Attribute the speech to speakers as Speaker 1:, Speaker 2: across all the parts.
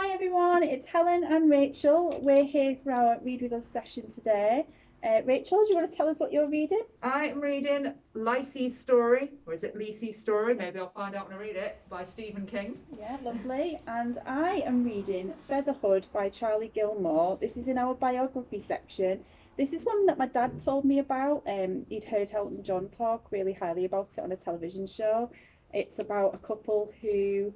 Speaker 1: Hi everyone, it's Helen and Rachel. We're here for our Read With Us session today. Rachel, do you want to tell us what you're reading?
Speaker 2: I am reading Lacey's Story, or is it Lacey's Story? Maybe I'll find out when I read it, by Stephen King.
Speaker 1: Yeah, lovely. And I am reading Featherhood by Charlie Gilmore. This is in our biography section. This is one that my dad told me about. He'd heard Elton John talk really highly about it on a television show. It's about a couple who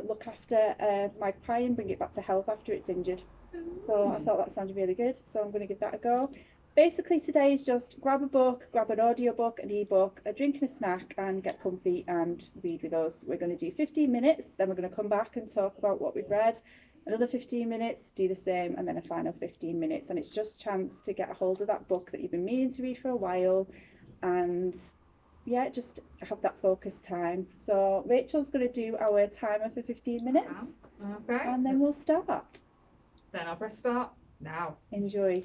Speaker 1: look after a magpie and bring it back to health after it's injured. So I thought that sounded really good. So I'm going to give that a go. Basically, today is just grab a book, grab an audiobook, an ebook, a drink and a snack, and get comfy and read with us. We're going to do 15 minutes, then we're going to come back and talk about what we've read. Another 15 minutes, do the same, and then a final 15 minutes. And it's just a chance to get a hold of that book that you've been meaning to read for a while and yeah, just have that focused time. So Rachel's going to do our timer for 15 minutes
Speaker 2: Okay.
Speaker 1: and then we'll start.
Speaker 2: Then I'll press start now.
Speaker 1: Enjoy.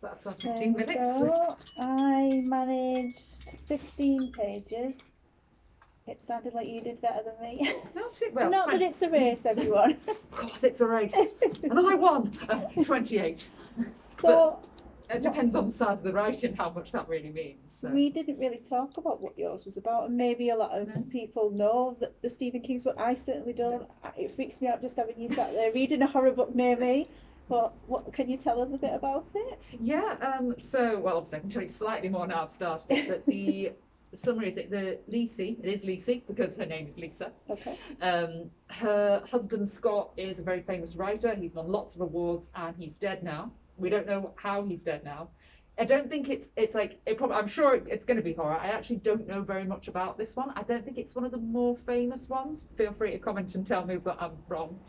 Speaker 2: That's our
Speaker 1: There
Speaker 2: 15
Speaker 1: we
Speaker 2: minutes.
Speaker 1: go. I managed 15 pages. It sounded like you did better than me.
Speaker 2: Not too
Speaker 1: It's
Speaker 2: well.
Speaker 1: not that it's a race, everyone.
Speaker 2: Of course, it's a race. And I won. 28.
Speaker 1: So
Speaker 2: It depends on the size of the writing, how much that really means. So.
Speaker 1: we didn't really talk about what yours was about, and maybe a lot of people know that the Stephen King's book. I certainly don't. It freaks me out just having you sat there reading a horror book near me. But what can you tell us a bit about it?
Speaker 2: Yeah. So, well, obviously, I can tell you slightly more now. I've started it, but the summary is it is Lisi because her name is Lisa.
Speaker 1: Okay.
Speaker 2: Her husband Scott is a very famous writer. He's won lots of awards, and he's dead now. We don't know how he's dead now. I don't think it's like it probably. I'm sure it's going to be horror. I actually don't know very much about this one. I don't think it's one of the more famous ones. Feel free to comment and tell me what I'm wrong.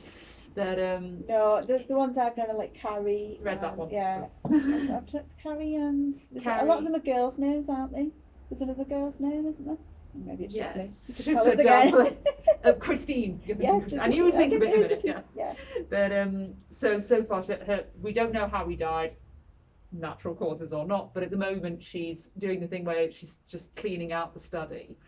Speaker 2: But
Speaker 1: No, the ones I've known are like Carrie.
Speaker 2: read that one.
Speaker 1: Yeah. I've checked Carrie and a lot of them are girls' names, aren't they? There's another girl's name, isn't there? Maybe it's just me. You could tell us again.
Speaker 2: Christine.
Speaker 1: Yeah,
Speaker 2: And you would think of it in a minute.
Speaker 1: Yeah.
Speaker 2: But so far we don't know how he died, natural causes or not. But at the moment she's doing the thing where she's just cleaning out the study,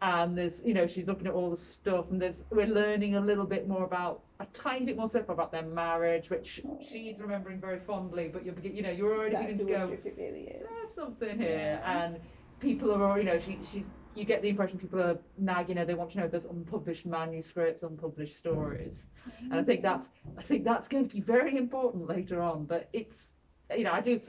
Speaker 2: and there's she's looking at all the stuff, and we're learning a little bit more about a tiny bit more stuff about their marriage, which she's remembering very fondly. But you're already beginning to go,
Speaker 1: if it really is.
Speaker 2: There's something here, and people are all she's. You get the impression people are nagging her. They want to know if there's unpublished manuscripts, unpublished stories, and I think that's going to be very important later on. But it's the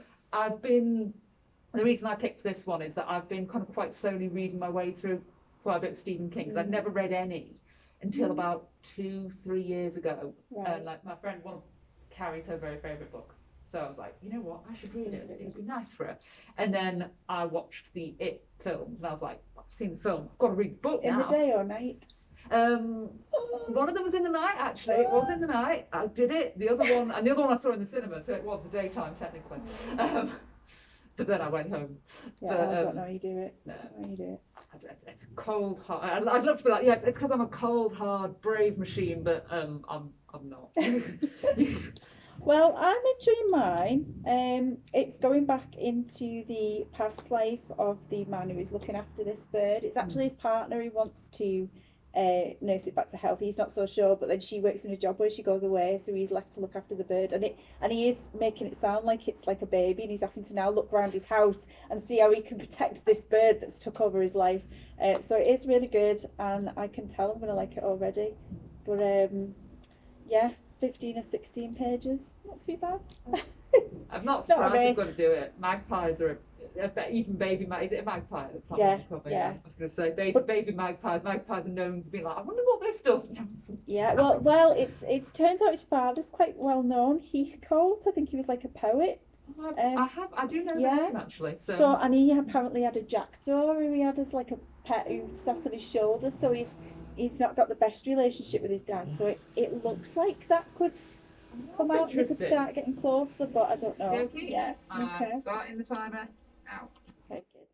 Speaker 2: reason I picked this one is that I've been kind of quite slowly reading my way through quite a bit of Stephen King, because I'd never read any until about 2-3 years ago.
Speaker 1: Right.
Speaker 2: And like my friend, one of Carrie's her very favourite book. So I was like, you know what, I should read it. It'd be nice for her. And then I watched the It films, and I was like, I've seen the film, I've got to read the book now.
Speaker 1: In the day or night?
Speaker 2: One of them was in the night, actually. It was in the night. I did it. The other one I saw in the cinema, so it was the daytime technically. But then I went home.
Speaker 1: Yeah,
Speaker 2: but,
Speaker 1: I don't know how you do it.
Speaker 2: No.
Speaker 1: I don't know how you do it.
Speaker 2: It's a cold, hard. I'd love to be like, yeah, it's because I'm a cold, hard, brave machine, but I'm not.
Speaker 1: Well, I'm enjoying mine. It's going back into the past life of the man who is looking after this bird. It's actually his partner who wants to nurse it back to health. He's not so sure, but then she works in a job where she goes away, so he's left to look after the bird. And he is making it sound like it's like a baby, and he's having to now look around his house and see how he can protect this bird that's took over his life. So it is really good, and I can tell I'm gonna like it already. But yeah. 15 or 16 pages, not too bad.
Speaker 2: I'm not surprised they've got to do it. Magpies are even baby is it a magpie at the top of the cover?
Speaker 1: Yeah.
Speaker 2: I was going to say baby magpies. Magpies are known for being like, I wonder what this does.
Speaker 1: Yeah, well, it turns out his father's quite well known. Heathcote, I think he was like a poet.
Speaker 2: I do know the name actually.
Speaker 1: So and he apparently had a jackdaw who he had as like a pet who sat on his shoulder. So he's not got the best relationship with his dad. So it looks like that could come out. They could start getting closer, but I don't know.
Speaker 2: Okay.
Speaker 1: Yeah. Okay.
Speaker 2: Starting the timer now.
Speaker 1: Okay, good.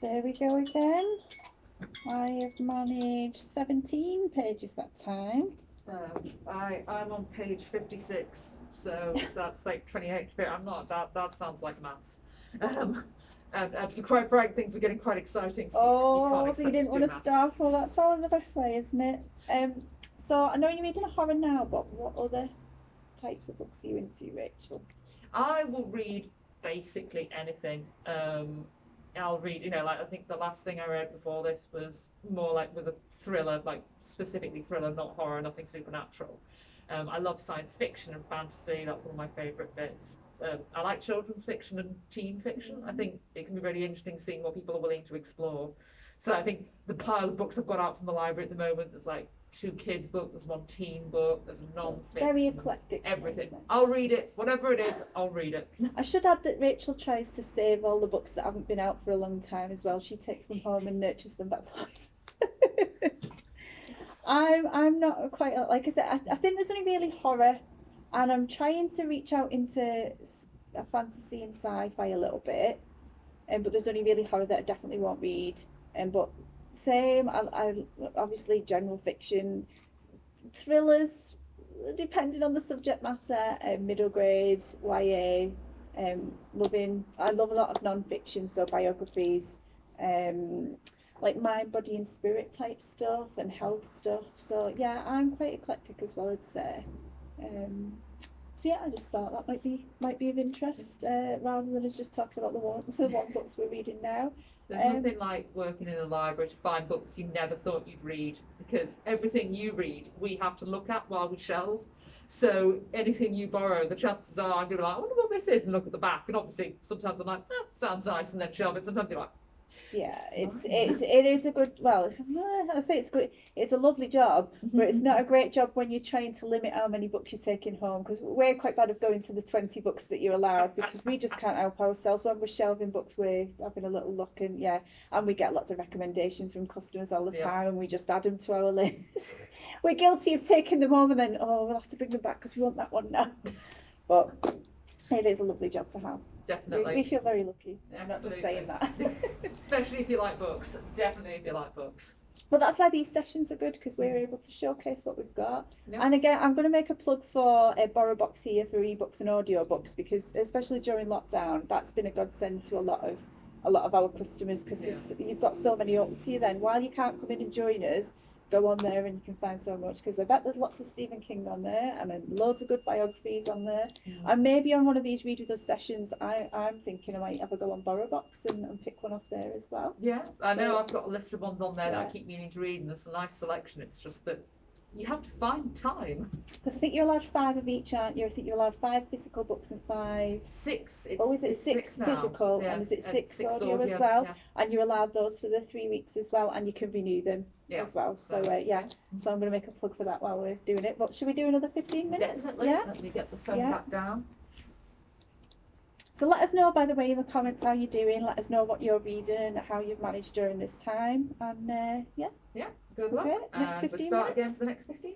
Speaker 1: There we go again. I have managed 17 pages that time.
Speaker 2: I'm on page 56, so that's like 28. I'm not, that sounds like maths. And to be quite frank, things were getting quite exciting, so you can't
Speaker 1: So you
Speaker 2: expect me
Speaker 1: didn't
Speaker 2: to
Speaker 1: want
Speaker 2: do
Speaker 1: to
Speaker 2: maths.
Speaker 1: start? Well, that's always the best way, isn't it? So I know you're reading a horror now, but what other types of books are you into, Rachel?
Speaker 2: I will read basically anything. I'll read, like I think the last thing I read before this was was a thriller, like specifically thriller, not horror, nothing supernatural. I love science fiction and fantasy. That's one of my favourite bits. I like children's fiction and teen fiction. I think it can be really interesting seeing what people are willing to explore. So I think the pile of books I've got out from the library at the moment, there's like two kids' book, there's one teen book, there's a non-fiction,
Speaker 1: very eclectic.
Speaker 2: everything. I'll read it, whatever it is, I'll read it.
Speaker 1: I should add that Rachel tries to save all the books that haven't been out for a long time as well. She takes them home and nurtures them back to life. I'm not quite like I said. I think there's only really horror, and I'm trying to reach out into fantasy and sci-fi a little bit. But there's only really horror that I definitely won't read. But same, I obviously general fiction, thrillers, depending on the subject matter, middle grade, YA, I love a lot of non-fiction, so biographies, um, like mind, body, and spirit type stuff and health stuff. So yeah, I'm quite eclectic as well, I'd say. Um, so yeah, I just thought that might be of interest, rather than us just talking about the one books we're reading now.
Speaker 2: There's nothing like working in a library to find books you never thought you'd read, because everything you read, we have to look at while we shelve. So anything you borrow, the chances are I'm going to be like, I wonder what this is, and look at the back. And obviously, sometimes I'm like, sounds nice, and then shelve it. Sometimes you're like,
Speaker 1: Yeah, it is a good, well, I say it's good. It's a lovely job, but it's not a great job when you're trying to limit how many books you're taking home, because we're quite bad at going to the 20 books that you're allowed, because we just can't help ourselves. When we're shelving books, we're having a little look, and yeah, and we get lots of recommendations from customers all the time, and we just add them to our list. We're guilty of taking them home and then, we'll have to bring them back because we want that one now. But it is a lovely job to have.
Speaker 2: Definitely.
Speaker 1: We feel very lucky. I'm not just
Speaker 2: Absolutely.
Speaker 1: saying that.
Speaker 2: Especially if you like books. Definitely if you like books.
Speaker 1: Well, that's why these sessions are good, because we're able to showcase what we've got.
Speaker 2: Yep.
Speaker 1: And again, I'm going to make a plug for a Borrow Box here for ebooks and audiobooks, because especially during lockdown, that's been a godsend to a lot of our customers, because you've got so many open to you then. While you can't come in and join us, go on there and you can find so much, because I bet there's lots of Stephen King on there, and then loads of good biographies on there. And maybe on one of these Read With Us sessions, I'm thinking I might have a go on Borrow Box and pick one off there as well.
Speaker 2: Yeah, I know I've got a list of ones on there that I
Speaker 1: Yeah.
Speaker 2: keep meaning to read, and there's a nice selection. It's just that you have to find time.
Speaker 1: Because I think you're allowed 5 of each, aren't you? I think you're allowed 5 physical books and 5.
Speaker 2: 6. It's,
Speaker 1: Oh, is it
Speaker 2: it's
Speaker 1: 6
Speaker 2: now.
Speaker 1: physical?
Speaker 2: Yeah,
Speaker 1: And is it 6 audio
Speaker 2: audio
Speaker 1: as well?
Speaker 2: Yeah.
Speaker 1: And you're allowed those for the 3 weeks as well, and you can renew them as well. So yeah, so I'm going to make a plug for that while we're doing it. But should we do another 15 minutes?
Speaker 2: Definitely.
Speaker 1: Yeah.
Speaker 2: Let me get the phone back down.
Speaker 1: So let us know, by the way, in the comments how you're doing. Let us know what you're reading, how you've managed during this time, and yeah.
Speaker 2: Yeah, good luck.
Speaker 1: Okay, next 15
Speaker 2: we'll start
Speaker 1: minutes.
Speaker 2: again for the next 15.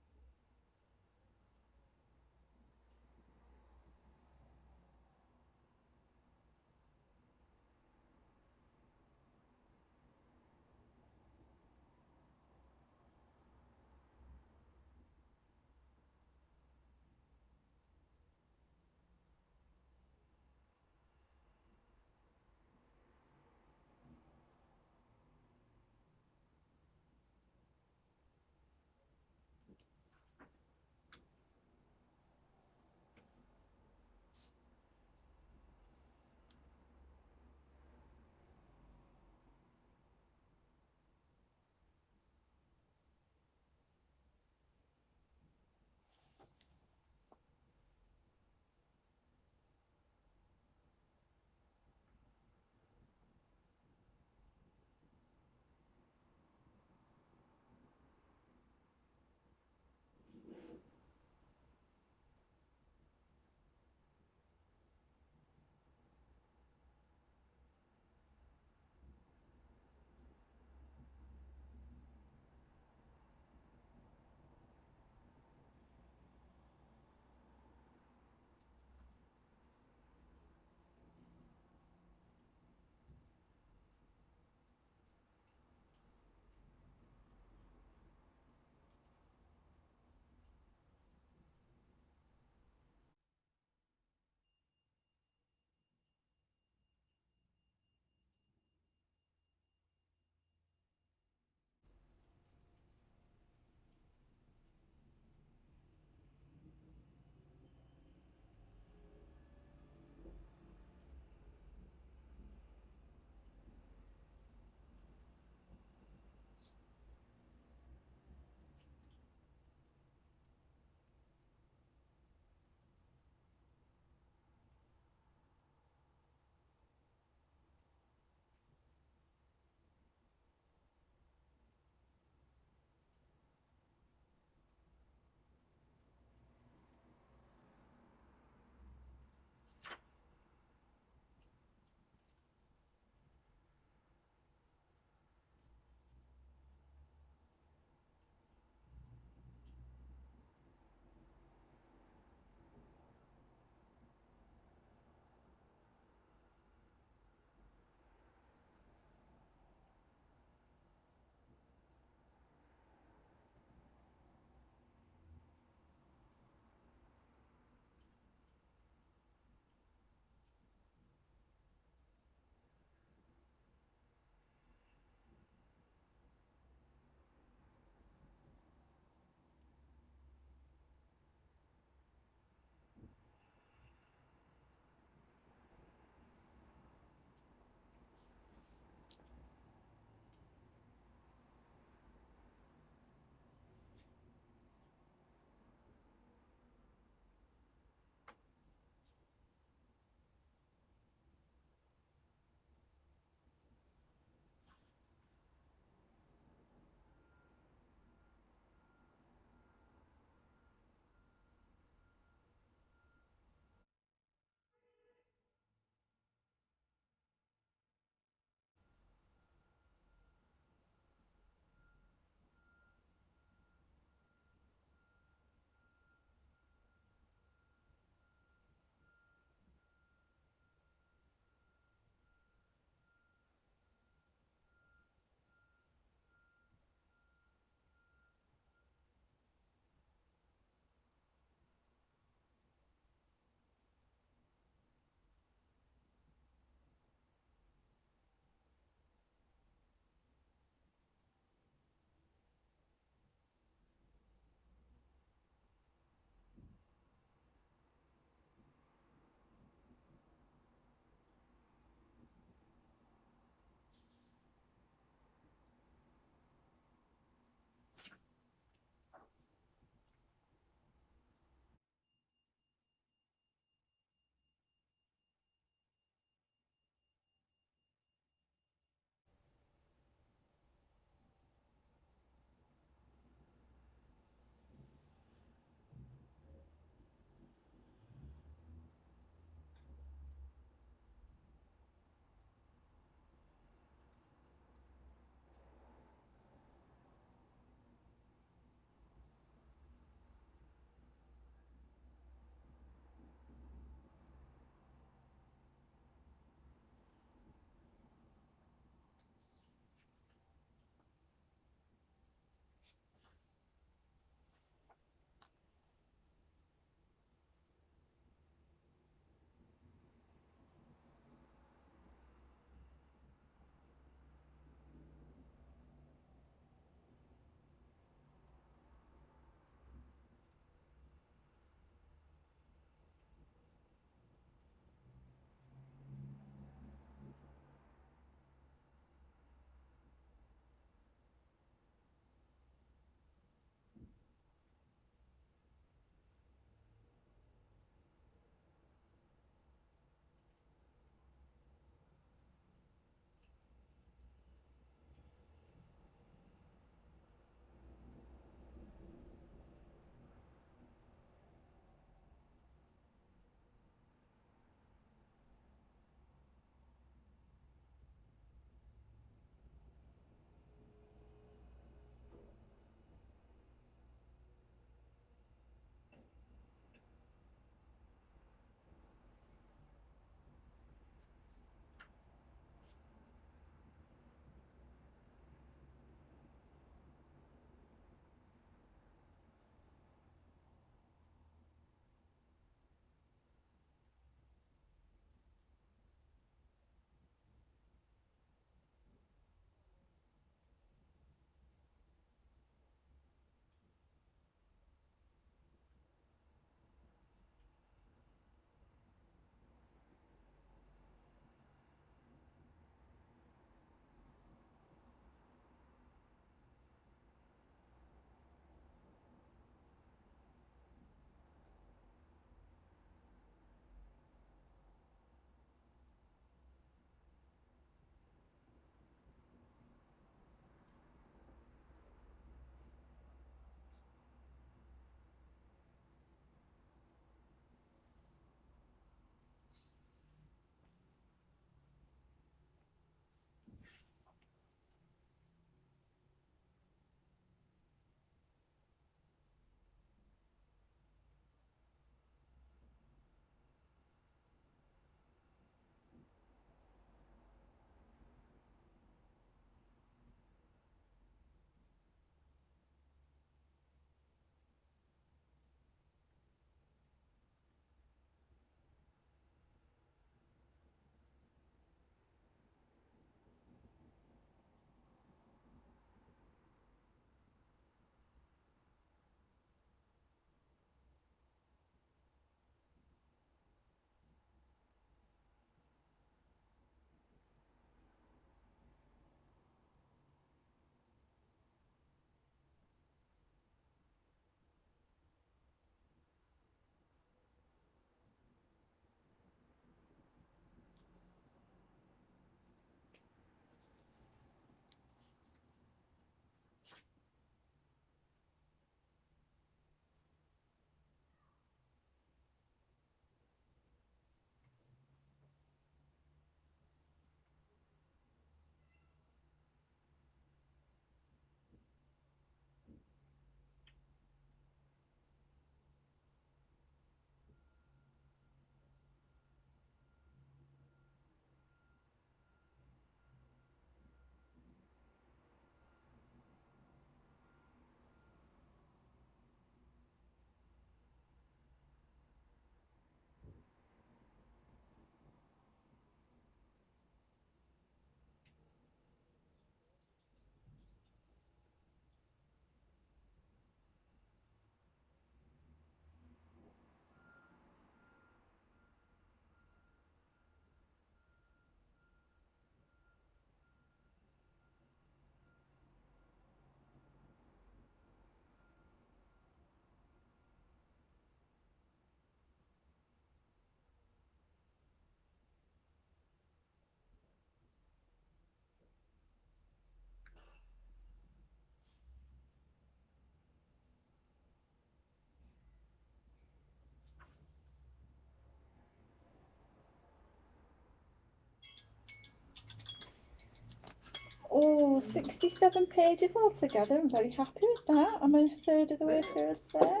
Speaker 1: Oh, 67 pages altogether. I'm very happy with that. I'm a third of the way through, I'd say.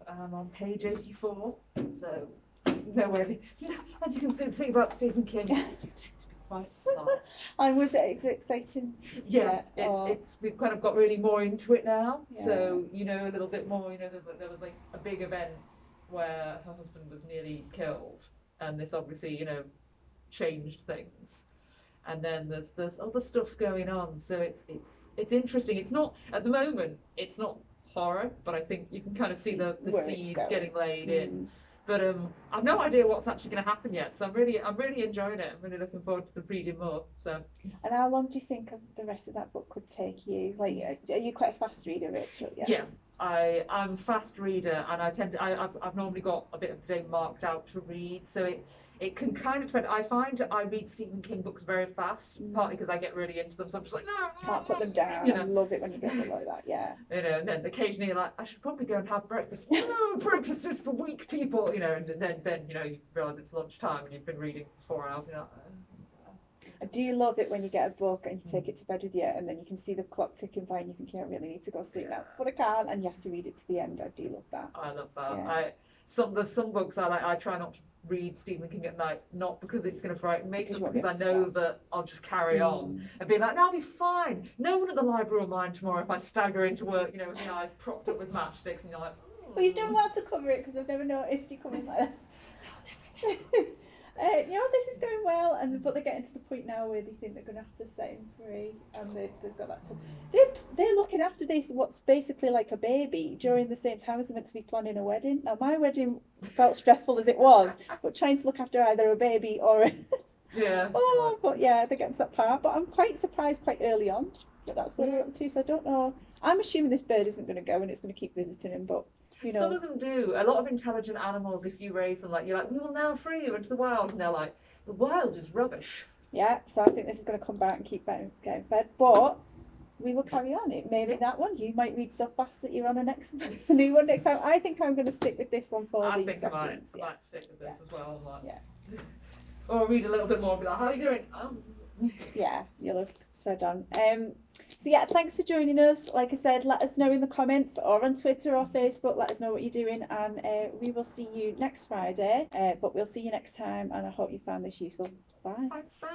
Speaker 2: I'm on page 84, so nowhere. As you can see, the thing about Stephen King, you tend to be quite large.
Speaker 1: And was it exciting?
Speaker 2: Yeah,
Speaker 1: Oh,
Speaker 2: it's we've kind of got really more into it now,
Speaker 1: Yeah.
Speaker 2: so you know a little bit more. You know, there was like a big event where her husband was nearly killed, and this obviously changed things. And then there's other stuff going on, so it's interesting. It's not at the moment. It's not horror, but I think you can kind of see the
Speaker 1: Where it's
Speaker 2: seeds
Speaker 1: going.
Speaker 2: getting laid in. But I've no idea what's actually going to happen yet, so I'm really enjoying it. I'm really looking forward to reading more. So.
Speaker 1: And how long do you think the rest of that book could take you? Like, are you quite a fast reader, Rachel?
Speaker 2: Yeah. I'm a fast reader, and I've normally got a bit of the day marked out to read, so it can kind of depend. I find I read Stephen King books very fast, partly because I get really into them, so I'm just like, no,
Speaker 1: Can't put them down. I love it when you get them like that, yeah.
Speaker 2: And then occasionally you're like, I should probably go and have breakfast. No, breakfast is for weak people, and then you realise it's lunchtime and you've been reading for 4 hours,
Speaker 1: Do you love it when you get a book and you take it to bed with you and then you can see the clock ticking by and you think, I really need to go sleep now, but I can't, and you have to read it to the end? I do love that.
Speaker 2: I love that.
Speaker 1: Yeah.
Speaker 2: There's some books I try not to read Stephen King at night, not because it's going to frighten me,
Speaker 1: Because
Speaker 2: but
Speaker 1: you
Speaker 2: because
Speaker 1: won't
Speaker 2: I know
Speaker 1: stop.
Speaker 2: that I'll just carry on and be like, no, I'll be fine. No one at the library will mind tomorrow if I stagger into work, with my eyes propped up with matchsticks, and you're like,
Speaker 1: Well, you don't want to cover it because I've never noticed you coming like that. This is going well, but they're getting to the point now where they think they're going to have to set him free, and they've got that. They're looking after this, what's basically like a baby, during the same time as they're meant to be planning a wedding. Now, my wedding felt stressful as it was, but trying to look after either a baby or a
Speaker 2: yeah.
Speaker 1: but yeah, they're getting to that part. But I'm quite surprised quite early on that that's what they're up to. So I don't know. I'm assuming this bird isn't going to go and it's going to keep visiting him, but who knows?
Speaker 2: Some of them do. A lot of intelligent animals, if you raise them, you're like, we will now free you into the wild, and they're like, the wild is rubbish.
Speaker 1: Yeah, so I think this is going to come back and keep getting fed, but we will carry on. It may be that one. You might read so fast that you're on a new one next time. I think I'm going to stick with this one for
Speaker 2: I
Speaker 1: these
Speaker 2: think I
Speaker 1: sections.
Speaker 2: might stick with this as well.
Speaker 1: Or
Speaker 2: read a little bit more and be like, how are you doing? Oh.
Speaker 1: Yeah, you'll have spread on. So yeah, thanks for joining us. Like I said, let us know in the comments or on Twitter or Facebook. Let us know what you're doing, and we will see you next Friday. But we'll see you next time, and I hope you found this useful. Bye.
Speaker 2: Bye.